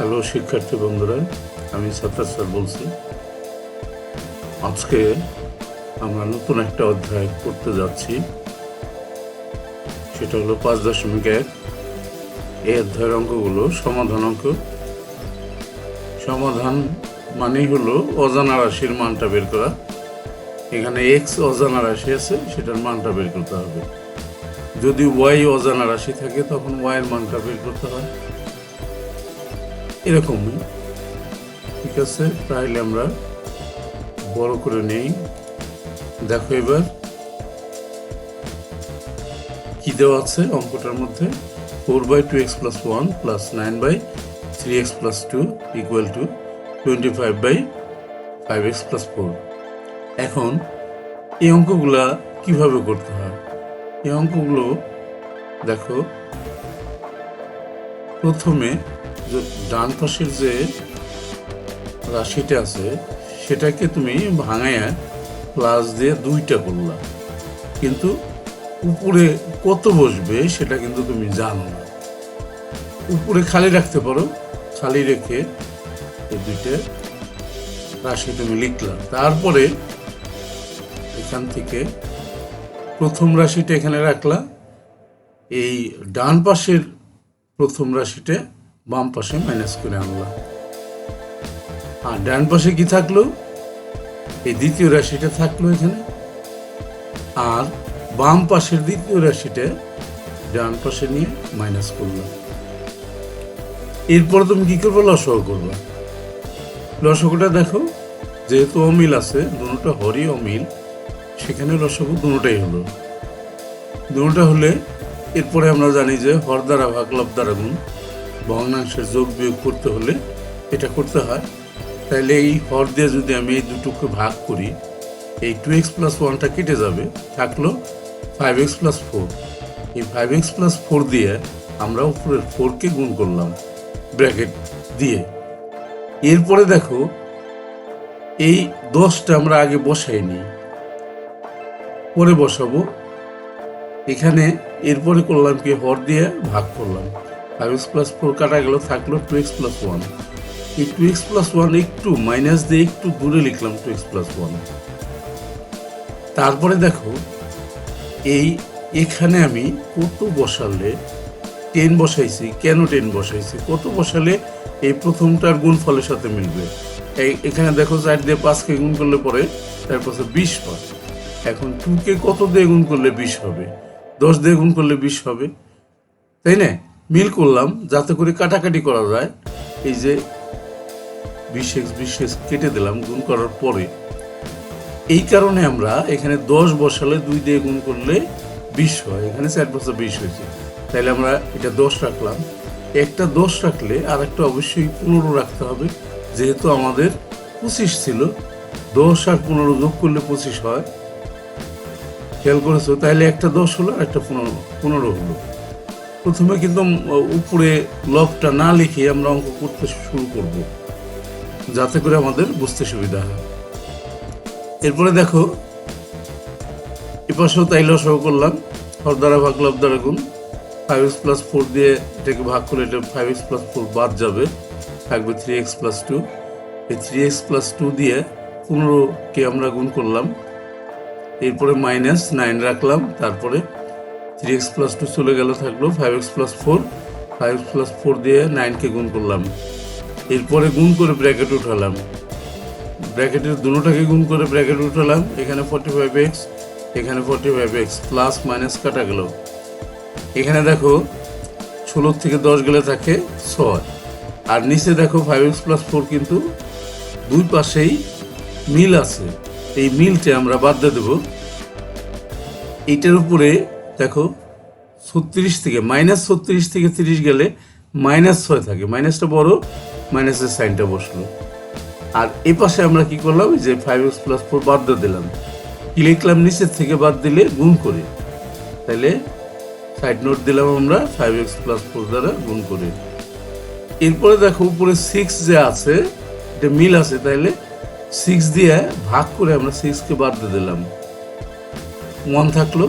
Hello শিক্ষার্থী বন্ধুরা, আমি সাত্তার স্যার বলছি। আজকে আমরা নতুন একটা অধ্যায় করতে যাচ্ছি, সেটা হলো 5.1। এই অধ্যায়ের অঙ্কগুলো সমাধান অঙ্ক। সমাধান মানেই হলো অজানা রাশির মানটা বের করা। এখানে এক্স অজানা রাশি আছে, সেটার মানটা বের করতে হবে। যদি ওয়াই অজানা রাশি থাকে তখন ওয়াইয়ের মানটা বের করতে হয়, এরকমই। ঠিক আছে, তাহলে আমরা বড় করে নেই। দেখো এবার কি দেওয়া আছে অঙ্কটার মধ্যে। 4/2x + 1 + 9/3x + 2 = 25/5x + 4। এখন এই অঙ্কগুলা কিভাবে করতে হয়? এই অঙ্কগুলো দেখো, প্রথমে ডান পাশের যে রাশিটা আছে সেটাকে তুমি ভাঙায়া প্লাস দিয়ে 2টা করলা, কিন্তু উপরে কত বসবে সেটা কিন্তু তুমি জানো না। উপরে খালি রাখতে পারো, খালি রেখে এই 2টা রাশি তুমি লিখলা। তারপরে এখান থেকে প্রথম রাশিটা এখানে রাখলা, এই ডান পাশের প্রথম রাশিটা বাম পাশে মাইনাস করে আনলা। আর ডান পাশে কি থাকলো? এই দ্বিতীয় রাশিটা থাকলো এখানে। আর বাম পাশের দ্বিতীয় রাশিটা ডান পাশে নিয়ে মাইনাস করলাম। এরপর তুমি কি করবো? লসাগু করবা। লসাগুটা দেখো, যেহেতু অমিল আছে, দুটোটা হরই অমিল, সেখানে লসাগু দুটোটাই হলো। দুটোটা হলে এরপরে আমরা জানি যে হর দ্বারা ভাগ, লব দ্বারা গুণ, ভগ্নাংশের যোগ বিয়োগ করতে হলে এটা করতে হয়। তাহলে এই হর দিয়ে যদি আমি এই দুটোকে ভাগ করি, এই 2x + 1টা কেটে যাবে, থাকলো 5x + 4। এই 5x + 4 দিয়ে আমরা উপরের 4কে গুণ করলাম ব্র্যাকেট দিয়ে। এরপরে দেখো, এই 10টা আমরা আগে বসাইনি, পরে বসাবো এখানে। এরপরে করলাম কি, হর দিয়ে ভাগ করলাম, 5x + 4 কাটা গেল, থাকলো 2x + 1। এই 2x + 1 একটু মাইনাস দিয়ে একটু দূরে লিখলাম 2x + 1। তারপরে দেখো, এই এখানে আমি কত বসালে 10 বসাইছি। কেন 10 বসাইছি? কত বসালে এই প্রথমটার গুণফলের সাথে মিলবে। এখানে দেখো 4 দিয়ে 5কে গুণ করলে পরে তারপর 20 পায়। এখন 2কে কত দিয়ে গুণ করলে 20 হবে? 10 দিয়ে গুণ করলে 20 হবে, তাই না? মিল করলাম যাতে করে কাটাকাটি করা যায়। এই যে 20x কেটে দিলাম গুণ করার পরে। এই কারণে আমরা এখানে 10 বসালে 2 দিয়ে গুণ করলে 20 হয়, এখানে 4 + 20 হয়েছে। তাহলে আমরা এটা 10 রাখলাম। একটা 10 রাখলে আর একটা অবশ্যই 15 রাখতে হবে, যেহেতু আমাদের 25 ছিল। 10 আর 15 যোগ করলে 25 হয়, খেয়াল করেছো? তাহলে একটা 10 হলো, একটা 15 হলো। প্রথমে কিন্তু উপরে লবটা না লিখে আমরা অঙ্ক করতে শুরু করব, যাতে করে আমাদের বুঝতে সুবিধা হয়। এরপরে দেখো, এপাশেও তাই লসাগু করলাম, হর দ্বারা ভাগ, লব দ্বারা গুণ, 5x + 4 দিয়ে এটাকে ভাগ করে এটা 5x + 4 বাদ যাবে, থাকবে 3x + 2। এই 3x + 2 দিয়ে 15কে আমরা গুণ করলাম, এরপরে -9 রাখলাম, তারপরে 3x + 2 চলে গেল, থাকলো 5x + 4। 5x + 4 দিয়ে 9কে গুণ করলাম, এরপরে গুণ করে ব্র্যাকেট উঠালাম, ব্র্যাকেটের দুটোটাকে গুণ করে ব্র্যাকেট উঠালাম। এখানে 45x, এখানে 45x, প্লাস মাইনাস কাটা গেল। এখানে দেখো 16 থেকে 10 গেলে থাকে 6। আর নিচে দেখো 5x + 4 কিন্তু দুই পাশেই মিল আছে, এই মিলটা আমরা বাদ দিয়ে দেবো। এইটার উপরে দেখো 36 থেকে -36 থেকে 30 গেলে -6 থাকে, মাইনাসটা বড়, মাইনাসের সাইনটা বসলো। আর এ পাশে আমরা কি করলাম, যে 5x + 4 বাদ দিয়ে দিলাম। কি লিখলাম? নিচের থেকে বাদ দিলে গুণ করে, তাহলে সাইড নোট দিলাম আমরা 5x + 4 দ্বারা গুণ করে। এরপরে দেখো উপরে 6 যে আছে, এটা মিল আছে, তাইলে 6 দিয়ে ভাগ করে আমরা 6কে বাদ দিয়ে দিলাম, 1 থাকলো,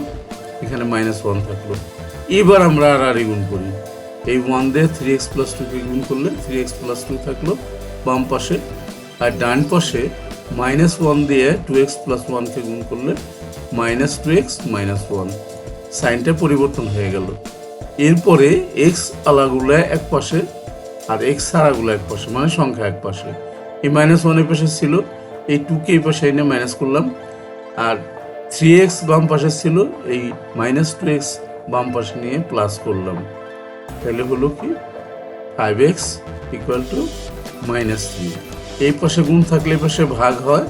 এখানে -1 থাকলো। এবার আমরা আর গুণ করি, এই 1 দিয়ে 3x প্লাস 2 কে গুণ করলে 3x প্লাস 2 থাকলো বাম পাশে, আর ডান পাশে -1 দিয়ে 2x প্লাস 1 কে গুণ করলে -2x মাইনাস 1, সাইনটা পরিবর্তন হয়ে গেল। এরপরে x আলাগুলো এক পাশে আর x সারাগুলো এক পাশে, মানে সংখ্যা এক পাশে। এই -1 এর পাশে ছিল, এই 2 কে এই পাশে এনে মাইনাস করলাম, আর 3x বাম পাশে ছিল, এই -2x বাম পাশে নিয়ে প্লাস করলাম। তাহলে হলো কি 5x ইকুয়াল টু -3। এই পাশে গুণ থাকলে এই পাশে ভাগ হয়।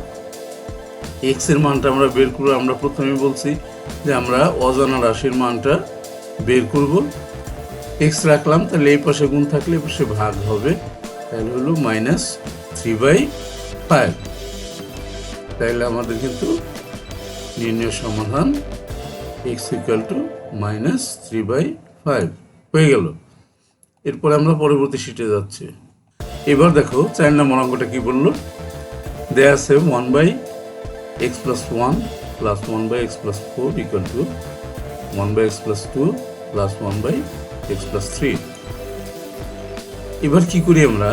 x এর মানটা আমরা বের করব। আমরা প্রথমে বলছি যে আমরা অজানা রাশির মানটা বের করব। x রাখলাম, তাহলে এই পাশে গুণ থাকলে এই পাশে ভাগ হবে, তাহলে হলো -3/5। তাহলে আমাদের কিন্তু নির্ণয় সমাধান x ইকুয়াল টু -3/5 হয়ে গেল। এরপর আমরা পরবর্তী শিটে যাচ্ছি। এবার দেখো 4 নম্বর অঙ্কটা কি বললো, দেয়া আছে 1/x plus 1 plus 1/x plus 4 equal to 1/x plus 2 plus 1/x plus 3। এবার কি করি আমরা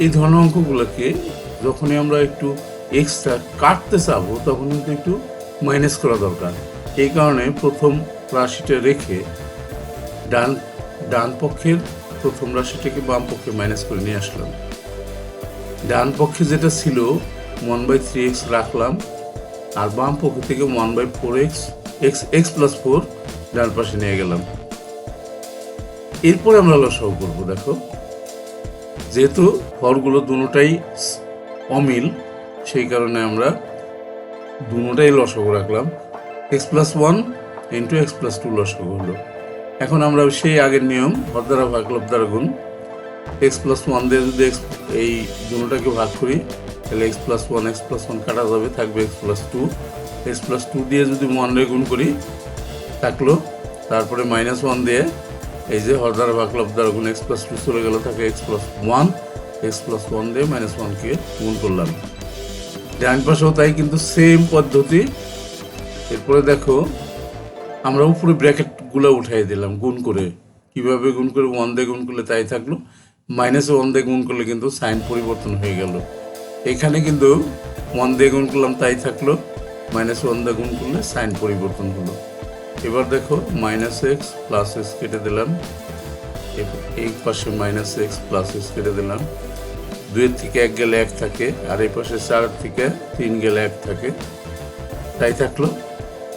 এই ধরনের অঙ্কগুলোকে, যখনই আমরা একটু এক্সট্রা কাটতে চাবো তখন কিন্তু একটু মাইনাস করা দরকার। এই কারণে প্রথম রাশিটা রেখে ডান পক্ষের প্রথম রাশিটাকে বাম পক্ষে মাইনাস করে নিয়ে আসলাম। ডান পক্ষে যেটা ছিল 1/3x রাখলাম, আর বাম পক্ষ থেকে 1/4x x plus 4 ডান পাশে নিয়ে গেলাম। এরপরে আমরা লসাগু করব। দেখো যেহেতু হরগুলো দুটোটাই অমিল, সেই কারণে আমরা দুটোটাই লসাগু রাখলাম। x plus 1 into x plus 2 লসাগু হলো। এখন আমরা সেই আগের নিয়ম, হর দ্বারা ভাগ লব দ্বারা গুণ। x plus 1 দিয়ে যদি এই দুটোটাকে ভাগ করি তাহলে x plus 1 কাটা যাবে, থাকবে x plus 2। x plus 2 দিয়ে যদি 1 রে গুণ করি থাকলো, তারপরে -1 দিয়ে এই যে হর দ্বারা ভাগ লব দ্বারা গুণ x plus 2 চলে গেল, থাকে x plus 1। x plus 1 দিয়ে -1 কে গুণ করলাম। ডান পাশেও তাই, কিন্তু সেম পদ্ধতি। এরপরে দেখো আমরা উপরে ব্র্যাকেটগুলো উঠাই দিলাম গুণ করে। কিভাবে গুণ করে? 1 দিয়ে গুণ করলে তাই থাকলো, -1 দিয়ে গুণ করলে কিন্তু সাইন পরিবর্তন হয়ে গেল। এখানে কিন্তু 1 দিয়ে গুণ করলাম তাই থাকলো, -1 দিয়ে গুণ করলে সাইন পরিবর্তন হলো। এবার দেখো -x প্লাস x কেটে দিলাম, এই পাশে -x প্লাস x কেটে দিলাম। 2 থেকে 1 গেলে 1 থাকে, আর এই পাশে 4 থেকে 3 গেলে 1 থাকে, তাই থাকলো।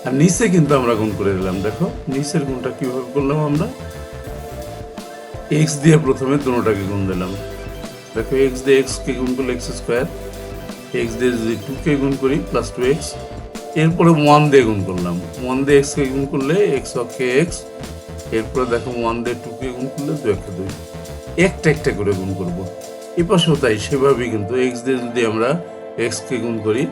আর নিচে কিন্তু আমরা গুণ করে দিলাম। দেখো নিচের গুণটা কিভাবে করলাম, আমরা x দিয়ে প্রথমে দুটোটাকে গুণ দিলাম। দেখো x দিয়ে x কে গুণ করলে x স্কোয়ার, x দিয়ে যদি 2 কে গুণ করি প্লাস 2x, এরপরে 1 দিয়ে গুণ করলাম। 1 দিয়ে x কে গুণ করলে x অক্ষে x, এরপরে দেখো 1 দিয়ে 2 কে গুণ করলে 2 অক্ষে 2, একটা একটা করে গুণ করব। এই পাশেও তাই, সেভাবেই কিন্তু x দিয়ে যদি আমরা x কে গুণ করি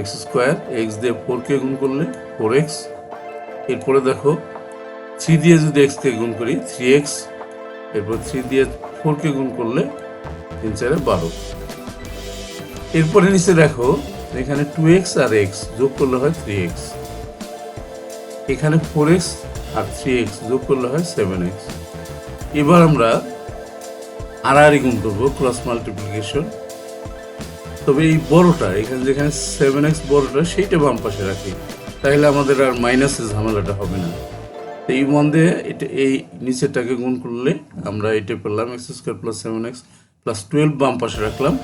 x স্কোয়ার, x দিয়ে 4 কে গুণ করলে 4x, এরপরে দেখো 3 দিয়ে যদি x কে গুণ করি 3x, এরপর 3 দিয়ে 4 কে গুণ করলে 3 4 12। এরপরে নিচে দেখো এখানে 2x আর x যোগ করলে হয় 3x, এখানে 4x আর 3x যোগ করলে হয় 7x। এবার আমরা আড়াআড়ি গুণ করবো, ক্রস মাল্টিপ্লিকেশন। তবে এই বড়টা এখানে যেখানে 7x বড়টা সেইটা বাম পাশে রাখি, তাহলে আমাদের আর মাইনাসের ঝামেলাটা হবে না। এই 1 দিয়ে এটা এই নিচেরটাকে গুণ করলে আমরা এটা পেলাম x square plus 7x plus 12 বাম পাশে রাখলাম,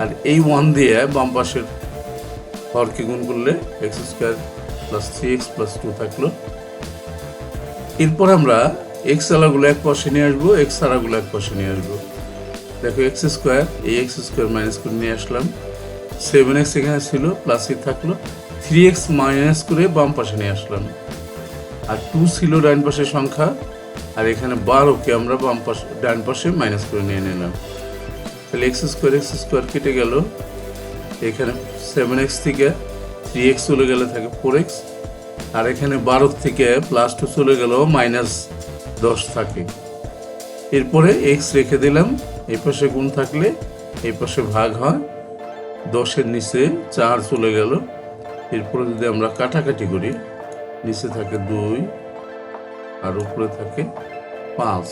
আর এই 1 দিয়ে বাম পাশের হরকে গুণ করলে x square plus 3x plus 2 থাকলো। এরপর আমরা x আলাগুলো এক পাশে নিয়ে আসবো, x আলাগুলো এক পাশে নিয়ে আসবো। দেখো x স্কোয়ার, এই x স্কোয়ার মাইনাস করে নিয়ে আসলাম, 7x এখানে ছিল প্লাসই থাকলো, 3x মাইনাস করে বাম পাশে নিয়ে আসলাম, আর 2 ছিল ডান পাশের সংখ্যা, আর এখানে 12কে আমরা বাম পাশে ডান পাশে মাইনাস করে নিয়ে নিলাম। তাহলে x স্কোয়ার কেটে গেল, এখানে 7x থেকে 3x চলে গেলে থাকে 4x, আর এখানে 12 থেকে +2 চলে গেল -10 থাকে। এরপরে x রেখে দিলাম, এই পাশে গুণ থাকলে এই পাশে ভাগ হয়, 10-এর নিচে 4 চলে গেল। এরপরে যদি আমরা কাটাকাটি করি, নিচে থাকে 2 আর উপরে থাকে 5।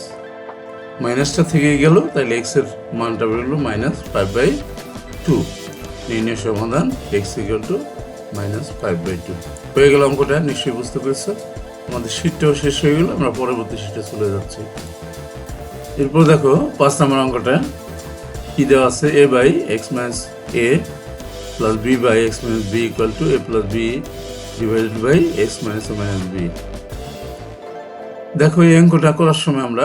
মাইনাসটা থেকে গেল, তাহলে এক্স এর মানটা বেরোলো -5/2। নির্ণয় সমাধান এক্স ইকুয়াল টু -5/2 হয়ে গেল। অঙ্কটা নিশ্চয়ই বুঝতে পেরেছো। আমাদের শীটটাও শেষ হয়ে গেল, আমরা পরবর্তী শীটে চলে যাচ্ছি। এরপর দেখো 5 নম্বর অঙ্কটা কি দেওয়া আছে, a by x minus A plus B by x minus B equal to A plus B divided by x minus A minus B. দেখো এই অঙ্কটা করার সময় আমরা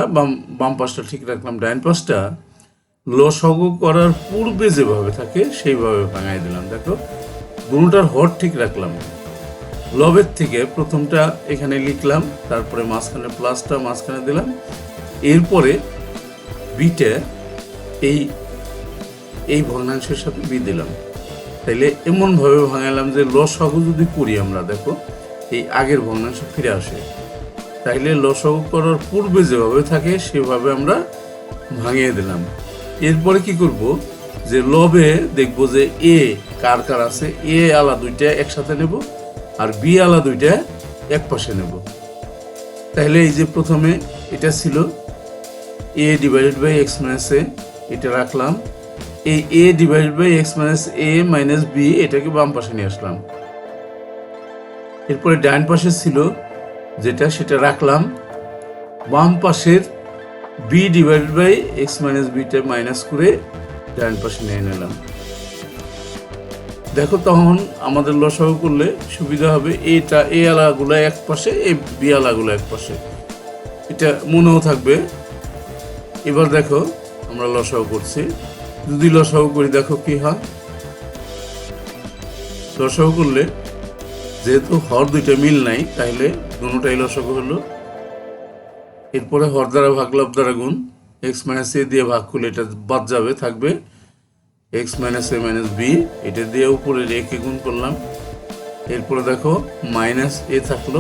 বাম পাশটা ঠিক রাখলাম, ডাইন পাশটা লসাগু করার পূর্বে যেভাবে থাকে সেইভাবে ভাঙাই দিলাম। দেখো দুটার হর ঠিক রাখলাম, লবের থেকে প্রথমটা এখানে লিখলাম, তারপরে মাঝখানে প্লাসটা মাঝখানে দিলাম, এরপরে বিটা এই ভগ্নাংশের সাথে বি দিলাম। তাইলে এমনভাবে ভাঙালাম যে লসাগু যদি করি আমরা, দেখো এই আগের ভগ্নাংশ ফিরে আসে। তাইলে লসাগু করার পূর্বে যেভাবে থাকে সেভাবে আমরা ভাঙিয়ে দিলাম। এরপরে কি করব, যে লবে দেখব যে এ কার কার আছে, এ আলা দুইটা একসাথে নেব আর বি আলা দুইটা এক পাশে নেব। তাহলে এই যে প্রথমে এটা ছিল a divided by x minus a, এটা রাখলাম। এই a divided by x minus A minus b এটাকে বাম পাশে নিয়ে আসলাম। এরপরে ডান পাশে ছিল যেটা, সেটা রাখলাম। বাম পাশের B divided by x minus beta minus করে ডান পাশে নিয়ে নিলাম। দেখো তখন আমাদের লসাগু করলে সুবিধা হবে, এটা এ আলাগুলো এক পাশে, এ বি আলাগুলো এক পাশে, এটা মনেও থাকবে। এবার দেখো আমরা লসাগু করছি, যদি লসাগু করি দেখো কি হয়। লসাগু করলে যেহেতু হর দুইটা মিল নাই, তাহলে দুটোটাই লসাগু হলো। এরপরে হর দ্বারা ভাগ লব দ্বারা গুণ, এক্স মাইনাস এ দিয়ে ভাগ করলে এটা বাদ যাবে, থাকবে এক্স মাইনাস এ মাইনাস বি, এটা দিয়ে উপরে এ কে গুণ করলাম। এরপরে দেখো মাইনাস এ থাকলো,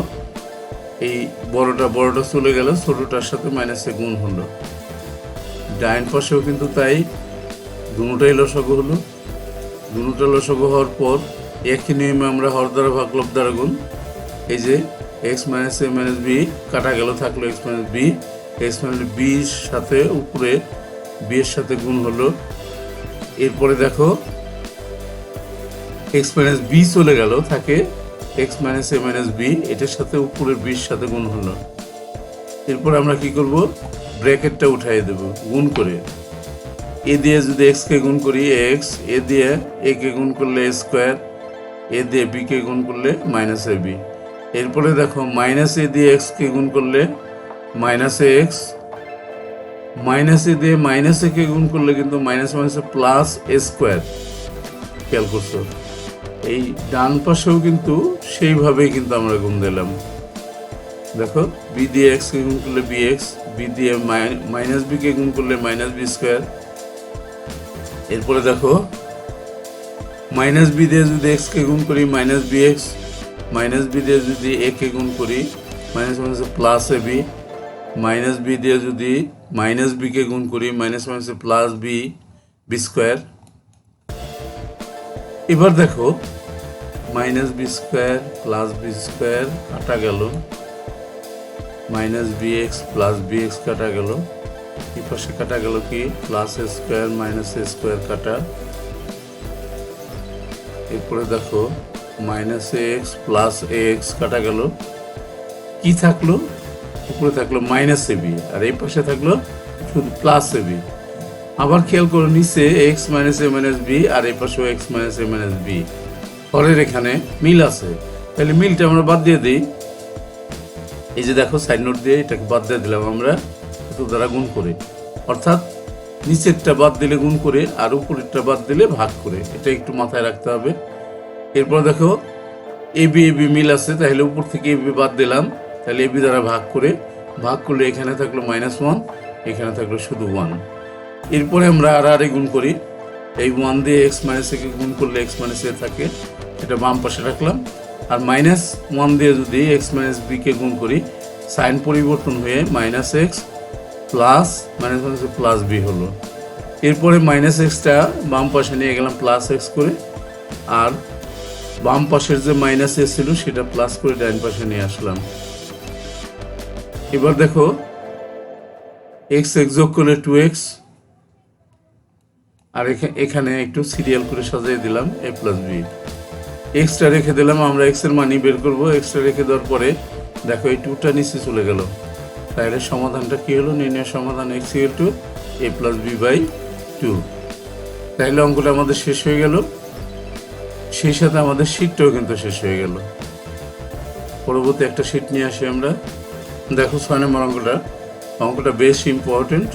এই বড়টা চলে গেল, ছোটটার সাথে মাইনাস এ গুণ হলো। ডাইন পাশেও কিন্তু তাই, দুটোটাই লসাগু হলো। দুটো লসাগু হওয়ার পর একই নিয়মে আমরা হর দ্বারা ভাগ লব দ্বারা গুণ, এই যে এক্স মাইনাস এ মাইনাস বি কাটা গেল, থাকলো X minus B, X minus বির সাথে উপরে বি এর সাথে গুণ হলো। এরপরে দেখো এক্স মাইনাস বি চলে গেল, থাকে এক্স মাইনাস এ মাইনাস বি, এটার সাথে উপরের বির সাথে গুণ হলো। এরপর আমরা কি করব, ব্র্যাকেটটা উঠাই দেব গুণ করে। এ দিয়ে যদি এক্স কে গুণ করি এক্স, এ দিয়ে এ কে গুণ করলে এ স্কোয়ার, এ দিয়ে বি কে গুণ করলে মাইনাস এ বি। এরপরে দেখো মাইনাস এ দিয়ে এক্স কে গুণ করলে মাইনাস এ এক্স, মাইনাস এ দিয়ে মাইনাস এ কে গুণ করলে কিন্তু মাইনাস মাইনাসে প্লাস এ স্কোয়ার। খেয়াল করছো, এই ডান পাশেও কিন্তু সেইভাবেই কিন্তু আমরা গুণ দিলাম। দেখো বি দিয়ে এক্স কে গুণ করলে বি এক্স, বি দিয়ে মাইনাস বি কে গুণ করলে মাইনাস বি স্কোয়ার। এরপরে দেখো মাইনাস বি দিয়ে যদি এক্স কে গুণ করি minus B X, minus B দিয়ে যদি এ কে গুণ করি মাইনাস মাইনাসে plus A B, minus B দিয়ে যদি মাইনাস বি কে গুণ করি মাইনাস মাইনাসে প্লাস বি বি স্কোয়ার। এবার দেখো minus B square plus B square কাটা গেল, minus B X plus B X কাটা গেল, এই পাশে কাটা গেল কি plus A square minus A square কাটা। এরপরে দেখো minus A X plus A X কাটা গেল, কি থাকলো উপরে থাকলো মাইনাস এ বি, আর এই পাশে থাকলো শুধু প্লাস এ বি। আবার খেয়াল করে নিচে এক্স মাইনাস এ মাইনাস বি, আর এই পাশেও এক্স মাইনাস এ মাইনাস বি, হরের এখানে মিল আছে, তাহলে মিলটা আমরা বাদ দিয়ে দিই। এই যে দেখো সাইড নোট দিয়ে এটাকে বাদ দিয়ে দিলাম আমরা দ্বারা গুণ করে, অর্থাৎ নিচেরটা বাদ দিলে গুণ করে আর উপরেরটা বাদ দিলে ভাগ করে, এটা একটু মাথায় রাখতে হবে। এরপর দেখো এ বি মিল আছে, তাহলে উপর থেকে এ বি বাদ দিলাম, তাহলে এ বি দ্বারা ভাগ করলে এখানে থাকলো -1, এখানে থাকলো শুধু 1। এরপরে আমরা আর গুণ করি, এই 1 দিয়ে এক্স মাইনাস এ কে গুণ করলে এক্স মাইনাস এ থাকে, এটা বাম পাশে রাখলাম। আর -1 দিয়ে যদি এক্স মাইনাস বি কে গুণ করি, সাইন পরিবর্তন হয়ে মাইনাস এক্স প্লাস মাইনাস মাইনাসে প্লাস বি হলো। এরপরে মাইনাস এক্সটা বাম পাশে নিয়ে গেলাম প্লাস এক্স করে, আর বাম পাশের যে মাইনাস এ ছিল সেটা প্লাস করে ডান পাশে নিয়ে আসলাম। এবার দেখো এক্স এক্স যোগ করলে 2x, আর এখানে একটু সিরিয়াল করে সাজিয়ে দিলাম a প্লাস বি। এক্সট্রা রেখে দিলাম, আমরা এক্স এর মানই বের করব। এক্সট্রা রেখে দেওয়ার পরে দেখো এই 2টা নিচে চলে গেল। তাহলে সমাধানটা কি হলো? নির্ণয় সমাধান x equal to a plus B by 2। তাহলে অঙ্কটা আমাদের শেষ হয়ে গেল, সেই সাথে আমাদের শীটটাও কিন্তু শেষ হয়ে গেল। পরবর্তী একটা শীট নিয়ে আসি আমরা। দেখো 6 নম্বর অঙ্কটা বেশ ইম্পর্টেন্ট।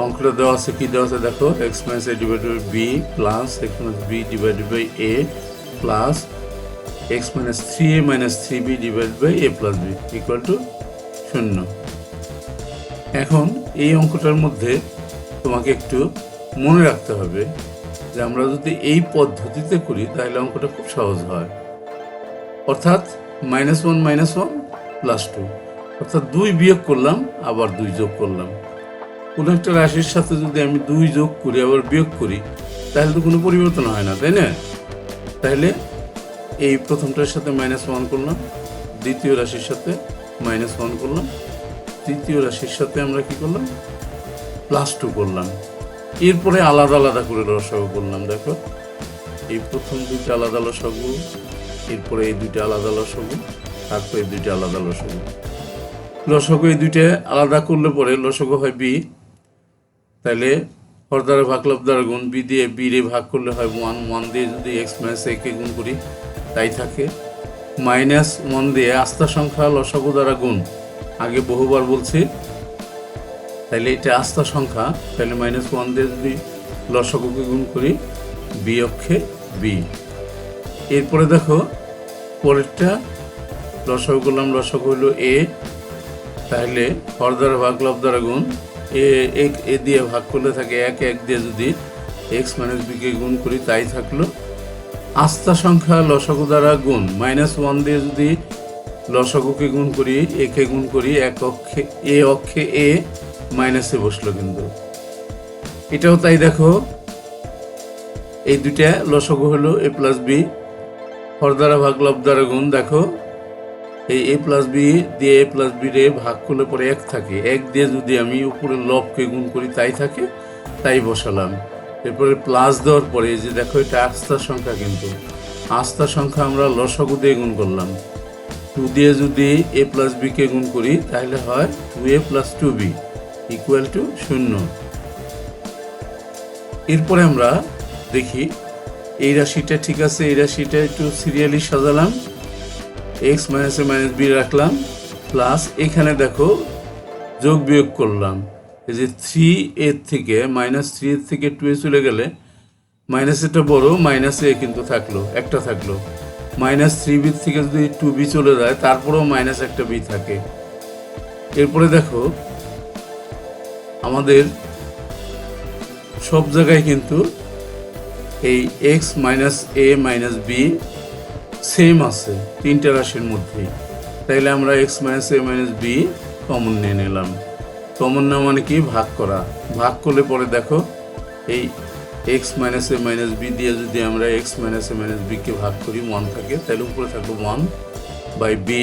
অঙ্কটা দেওয়া আছে, কি দেওয়া আছে দেখো, X minus A divided by B plus X minus B divided by A plus X minus 3a minus 3b divided by A plus B equal to 0। এখন এই অঙ্কটার মধ্যে তোমাকে একটু মনে রাখতে হবে যে আমরা যদি এই পদ্ধতিতে করি তাহলে অঙ্কটা খুব সহজ হয়। অর্থাৎ -1 প্লাস 2, অর্থাৎ 2 বিয়োগ করলাম আবার 2 যোগ করলাম। কোনো একটা রাশির সাথে যদি আমি 2 যোগ করি আবার বিয়োগ করি তাহলে তো কোনো পরিবর্তন হয় না, তাই না? তাহলে এই প্রথমটার সাথে -1 করলাম, দ্বিতীয় রাশির সাথে -1 করলাম, তৃতীয় রাশির সাথে আমরা কি করলাম, +2 করলাম। এরপরে আলাদা আলাদা করে লসাগু করলাম। দেখো এই প্রথম 2টা আলাদা লসাগু, এরপরে এই 2টা আলাদা লসাগু, তারপরে এই 2টা আলাদা লসাগু। লসাগু এই 2টা আলাদা করলে পরে লসাগু হয় বি। তাহলে হর দ্বারা ভাগ লব দ্বারা গুণ, বি দিয়ে বি রে ভাগ করলে হয় 1 দিয়ে যদি এক্স মাইনাস এ কে গুণ করি তাই থাকে। -1 দিয়ে আস্থা সংখ্যা লসাগু দ্বারা গুণ, আগে বহুবার বলছি। তাহলে এটা আস্থা সংখ্যা, তাহলে -1 দিয়ে যদি লসাগুকে গুণ করি বি অক্ষে বি। এরপরে দেখো পরেরটা লসাগু করলাম, লসাগু হলো এ। তাহলে হর দ্বারা ভাগ লব দ্বারা গুণ, এ দিয়ে ভাগ করলে থাকে 1 দিয়ে যদি এক্স মাইনাস বি কে গুণ করি তাই থাকলো। আস্থা সংখ্যা লসাগু দ্বারা গুণ, -1 দিয়ে যদি লসাগুকে গুণ করি, এ কে গুণ করি, এ অক্ষে এ মাইনাসে বসলো কিন্তু এটাও তাই। দেখো এই 2টা লসাগু হলো এ প্লাস বি, হর দ্বারা ভাগ লব দ্বারা গুণ। দেখো এই এ প্লাস বি দিয়ে এ প্লাস বি রে ভাগ করলে পরে 1 থাকে, 1 দিয়ে যদি আমি উপরে লবকে গুণ করি তাই থাকে, তাই বসালাম। এরপরে প্লাস দেওয়ার পরে যে দেখো এটা আস্থার সংখ্যা, কিন্তু আস্থার সংখ্যা আমরা লসাগু দিয়ে গুণ করলাম। 2 দিয়ে যদি এ প্লাস বি কে গুণ করি তাহলে হয় 2a plus 2b equal to 0। এরপরে আমরা দেখি এই রাশিটা ঠিক আছে, এই রাশিটা একটু সিরিয়ালি সাজালাম, এক্স মাইনাস এ মাইনাস বি রাখলাম, প্লাস এখানে দেখো যোগ বিয়োগ করলাম। এই যে 3a থেকে -3 থেকে 2a চলে গেলে মাইনাসটা বড়, মাইনাসে কিন্তু থাকলো, একটা থাকলো। -3b থেকে যদি 2b চলে যায় তারপরেও একটা বি থাকে। এরপরে দেখো আমাদের সব জায়গায় কিন্তু এই এক্স মাইনাস এ মাইনাস বি সেম আছে 3টা রাশির মধ্যেই। তাইলে আমরা এক্স মাইনাস এ মাইনাস বি কমন নিয়ে নিলাম। কমন নেওয়া মানে কি, ভাগ করা। ভাগ করলে পরে দেখো এই এক্স মাইনাস এ মাইনাস বি দিয়ে যদি আমরা এক্স মাইনাস এ মাইনাস বি কে ভাগ করি 1 থাকে, তাহলে উপরে থাকলো 1 বাই বি,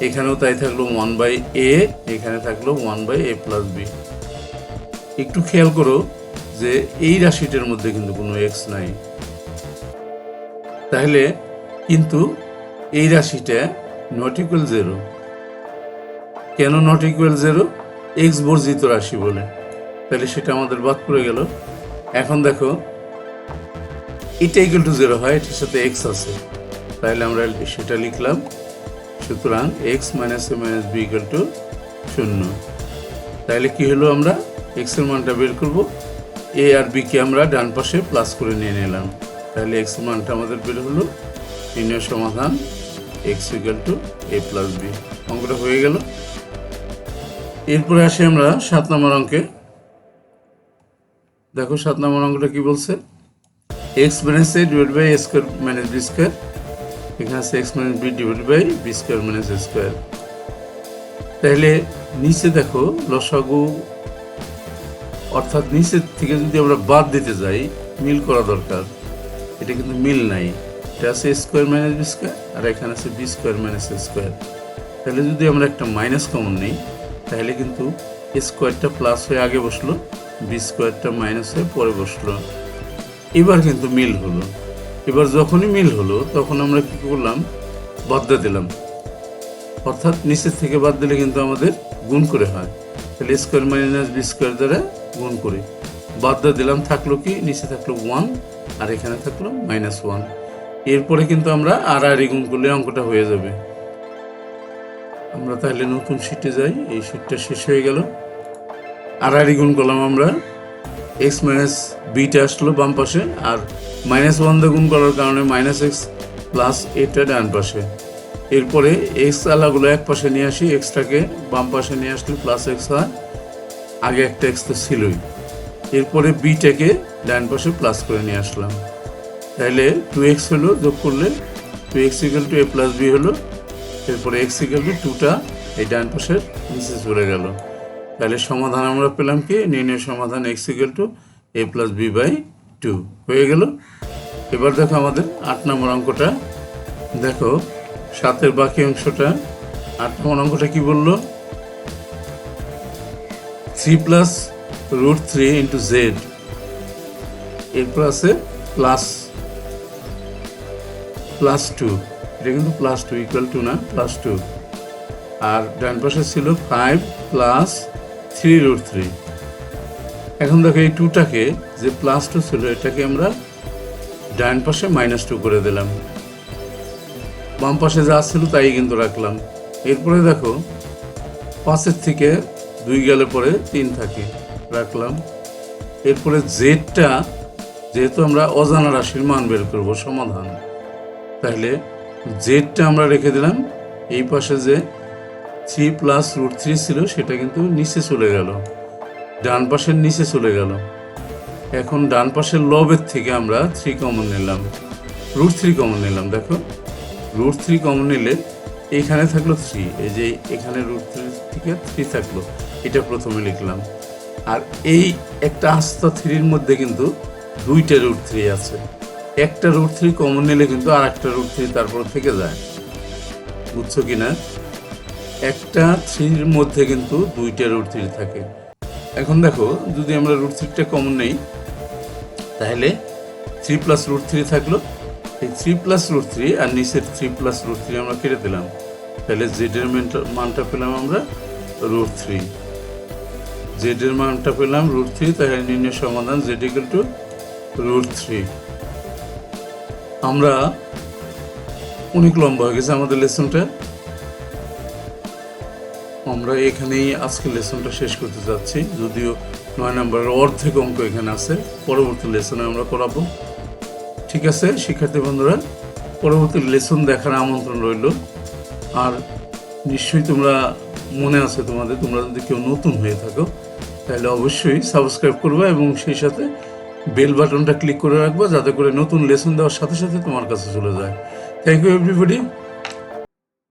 এখানেও তাই থাকলো 1 বাই এ, এখানে থাকলো 1 বাই এ প্লাস বি। একটু খেয়াল করো যে এই রাশিটার মধ্যে কিন্তু কোনো এক্স নাই, তাহলে কিন্তু এই রাশিটা নট ইকুয়াল 0। কেন নট ইকুয়াল 0? এক্স বর্জিত রাশি বলে, তাহলে সেটা আমাদের বাদ পড়ে গেল। এখন দেখো এটা ইকুয়াল টু 0 হয়, এটার সাথে এক্স আছে, তাহলে আমরা সেটা লিখলাম। সুতরাং X minus A minus B equal to 0। তাহলে কি হলো, আমরা এক্স এর মানটা বের করব, এ আর বি কে আমরা ডান পাশে প্লাস করে নিয়ে নিলাম। তাহলে এক্স এর মানটা আমাদের বের হলো। নির্ণয় সমাধান X equal to A plus B. অঙ্কটা হয়ে গেল। এরপরে আসি আমরা 7 নম্বর অঙ্কে। দেখো 7 নম্বর অঙ্কটা কি বলছে, X minus A divide by A square minus B square, এখানে আছে X minus B divide by B square minus A square. তাহলে নিচে দেখো লসাগু, অর্থাৎ নিচের থেকে যদি আমরা বাদ দিতে যাই মিল করা দরকার, এটা কিন্তু মিল নাই। এটা আছে স্কোয়ার মাইনাস বি স্কোয়ার আর এখানে আছে B square minus A square. তাহলে যদি আমরা একটা মাইনাস কমন নিই তাহলে কিন্তু স্কোয়ারটা প্লাস হয়ে আগে বসলো, বি স্কোয়ারটা মাইনাস হয়ে পরে বসলো। এবার কিন্তু মিল হলো। এবার যখনই মিল হলো তখন আমরা কি করলাম, বাদ দিয়ে দিলাম, অর্থাৎ নিচের থেকে বাদ দিলে কিন্তু আমাদের গুণ করে হয়, তাহলে স্কোয়ার মাইনাস বি স্কোয়ার দ্বারা গুণ করে বাদ দিয়ে দিলাম, থাকলো কি, নিচে থাকলো 1 আর এখানে থাকলো -1। এরপরে কিন্তু আমরা আর গুণ করলে অঙ্কটা হয়ে যাবে। আমরা তাহলে নতুন শিটে যাই, এই শিটটা শেষ হয়ে গেল। আর গুণ করলাম আমরা, এক্স মাইনাস বিটা আসলো বাম পাশে, আর -1 দিয়ে গুণ করার কারণে -x প্লাস এটা ডান পাশে। এরপরে এক্স আলাগুলো এক পাশে নিয়ে আসি, এক্সটাকে বাম পাশে নিয়ে আসলে +x হয়, আগে একটা এক্স তো ছিলই। এরপরে বিটাকে ডান পাশে প্লাস করে নিয়ে আসলাম, তাহলে 2x হলো, যোগ করলে 2x = a + b হলো। এরপরে x = 2টা এই ডান পাশের নিচে চলে গেল। তাহলে সমাধান আমরা পেলাম কি, নির্ণয় সমাধান x = a + b/2 হয়ে গেল। এবার দেখো আমাদের 8 নম্বর অঙ্কটা দেখো, 7-এর বাকি অংশটা। 8 নম্বর অঙ্কটা কি বললো, 3 + √3 × z, এরপর আছে +2, এটা কিন্তু +2 = না, +2, আর ডান পাশে ছিল 5 + 3√3। এখন দেখো এই 2টাকে, যে +2 ছিল এটাকে আমরা ডান পাশে -2 করে দিলাম, বাম পাশে যা ছিল তাই কিন্তু রাখলাম। এরপরে দেখো 5-এর থেকে 2 গেলে পরে 3 থাকে, রাখলাম। এরপরে জেডটা, যেহেতু আমরা অজানা রাশির মান বের করব সমাধান, তাহলে জেডটা আমরা রেখে দিলাম। এই পাশে যে 3 + √3 ছিল সেটা কিন্তু নিচে চলে গেল, ডান পাশের নিচে চলে গেল। এখন ডান পাশের লবের থেকে আমরা 3 কমন নিলাম, √3 কমন নিলাম। দেখো √3 কমন নিলে এখানে থাকলো 3, এই যে এখানে √3 থেকে 3 থাকলো, এটা প্রথমে লিখলাম। আর এই একটা আস্তা 3-র মধ্যে কিন্তু 2টা √3 আছে, একটা √3 কমন নিলে কিন্তু আর একটা √3 তারপর থেকে যায়, বুঝছো কিনা? একটা 3-র মধ্যে কিন্তু 2টা √3 থাকে। এখন দেখো যদি আমরা √3টা কমন নেই, তাহলে 3 + √3 থাকলো, এই 3 + √3 আর নিচের 3 + √3 আমরা কেটে দিলাম, তাহলে জেডের মানটা পেলাম আমরা √3, জেডের মানটা পেলাম √3, তাহলে নির্ণয় সমাধান z = √3। আমরা অনেক লম্বা হয়ে গেছে আমাদের লেসনটা, আমরা এখানেই আজকে লেসনটা শেষ করতে যাচ্ছি, যদিও 9 নম্বরের অর্ধেক অঙ্ক এখানে আছে, পরবর্তী লেসনে আমরা করাবো। ঠিক আছে শিক্ষার্থী বন্ধুরা, পরবর্তী লেসন দেখার আমন্ত্রণ রইল। আর নিশ্চয়ই তোমরা মনে আছে তোমাদের, তোমরা যদি কেউ নতুন হয়ে থাকো তাহলে অবশ্যই সাবস্ক্রাইব করবে এবং সেই সাথে বেল বাটনটা ক্লিক করে রাখবা, যাতে করে নতুন লেসন দেওয়ার সাথে সাথে তোমার কাছে চলে যায়। Thank you everybody.